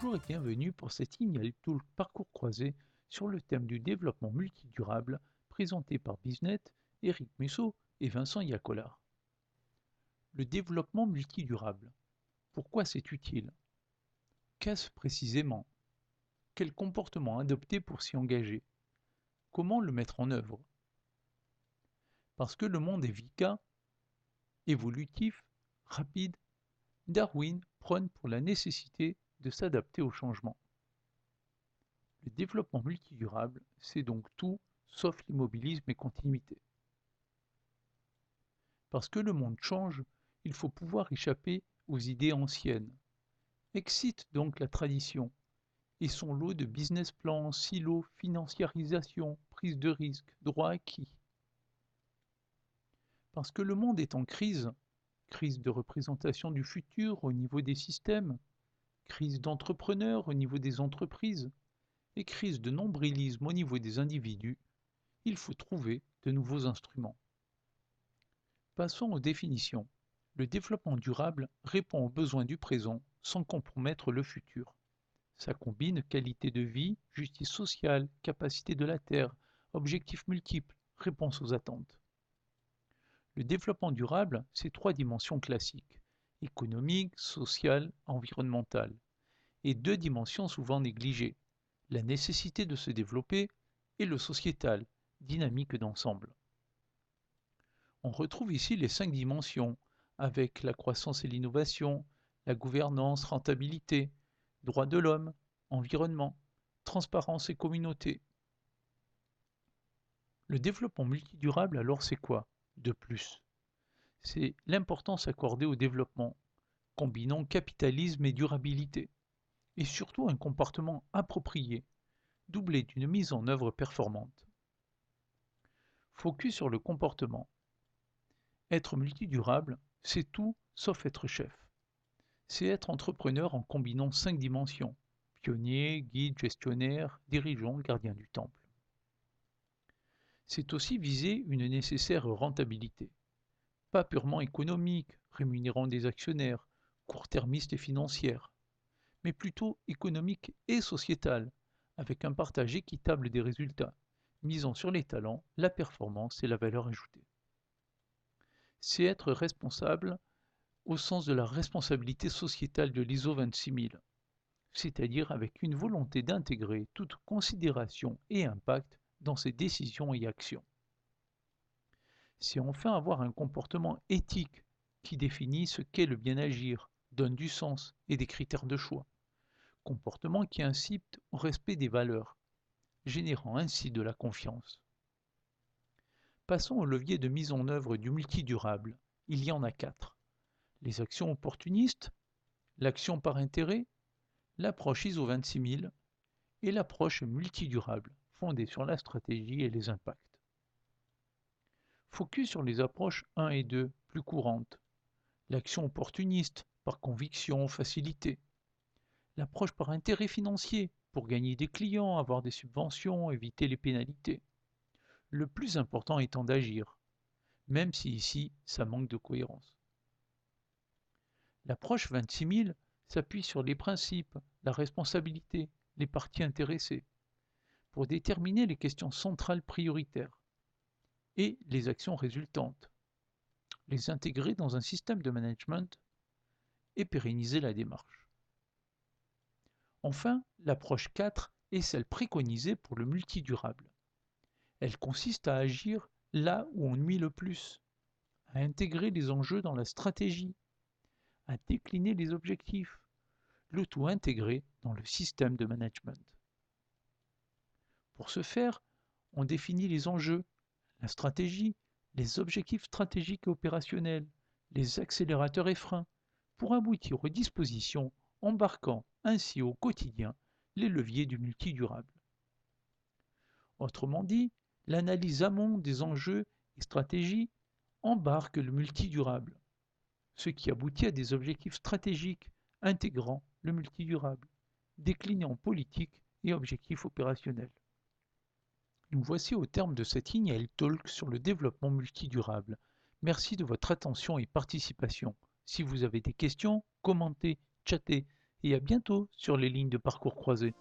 Bonjour et bienvenue pour cette Ignal Talk parcours croisé sur le thème du développement multidurable présenté par Biznet, Eric Musso et Vincent Yacolar. Le développement multidurable. Pourquoi c'est utile? Qu'est-ce précisément? Quel comportement adopter pour s'y engager? Comment le mettre en œuvre? Parce que le monde est VICA, évolutif, rapide, Darwin prône pour la nécessité de s'adapter au changement. Le développement multidurable, c'est donc tout sauf l'immobilisme et continuité. Parce que le monde change, il faut pouvoir échapper aux idées anciennes. Excite donc la tradition et son lot de business plans, silos, financiarisation, prise de risque, droit acquis. Parce que le monde est en crise, crise de représentation du futur au niveau des systèmes, crise d'entrepreneurs au niveau des entreprises et crise de nombrilisme au niveau des individus, il faut trouver de nouveaux instruments. Passons aux définitions. Le développement durable répond aux besoins du présent sans compromettre le futur. Ça combine qualité de vie, justice sociale, capacité de la Terre, objectifs multiples, réponse aux attentes. Le développement durable, c'est trois dimensions classiques, économique, sociale, environnementale, et deux dimensions souvent négligées, la nécessité de se développer et le sociétal, dynamique d'ensemble. On retrouve ici les 5 dimensions, avec la croissance et l'innovation, la gouvernance, rentabilité, droits de l'homme, environnement, transparence et communauté. Le développement multidurable, alors c'est quoi de plus? C'est l'importance accordée au développement, combinant capitalisme et durabilité, et surtout un comportement approprié, doublé d'une mise en œuvre performante. Focus sur le comportement. Être multidurable, c'est tout sauf être chef. C'est être entrepreneur en combinant 5 dimensions, pionnier, guide, gestionnaire, dirigeant, gardien du temple. C'est aussi viser une nécessaire rentabilité, pas purement économique, rémunérant des actionnaires, court-termiste et financière, mais plutôt économique et sociétale, avec un partage équitable des résultats, misant sur les talents, la performance et la valeur ajoutée. C'est être responsable au sens de la responsabilité sociétale de l'ISO 26000, c'est-à-dire avec une volonté d'intégrer toute considération et impact dans ses décisions et actions. C'est enfin avoir un comportement éthique qui définit ce qu'est le bien agir, donne du sens et des critères de choix, comportement qui incite au respect des valeurs, générant ainsi de la confiance. Passons au levier de mise en œuvre du multidurable. Il y en a 4. Les actions opportunistes, l'action par intérêt, l'approche ISO 26000 et l'approche multidurable, fondée sur la stratégie et les impacts. Focus sur les approches 1 et 2, plus courantes. L'action opportuniste, par conviction, facilité. L'approche par intérêt financier, pour gagner des clients, avoir des subventions, éviter les pénalités. Le plus important étant d'agir, même si ici, ça manque de cohérence. L'approche 26000 s'appuie sur les principes, la responsabilité, les parties intéressées, pour déterminer les questions centrales prioritaires et les actions résultantes, les intégrer dans un système de management et pérenniser la démarche. Enfin, l'approche 4 est celle préconisée pour le multidurable. Elle consiste à agir là où on nuit le plus, à intégrer les enjeux dans la stratégie, à décliner les objectifs, le tout intégré dans le système de management. Pour ce faire, on définit les enjeux, la stratégie, les objectifs stratégiques et opérationnels, les accélérateurs et freins, pour aboutir aux dispositions embarquant ainsi au quotidien les leviers du multidurable. Autrement dit, l'analyse amont des enjeux et stratégies embarque le multidurable, ce qui aboutit à des objectifs stratégiques intégrant le multidurable, déclinés en politique et objectifs opérationnels. Nous voici au terme de cette Ignal Talk sur le développement multidurable. Merci de votre attention et participation. Si vous avez des questions, commentez, chattez et à bientôt sur les lignes de parcours croisés.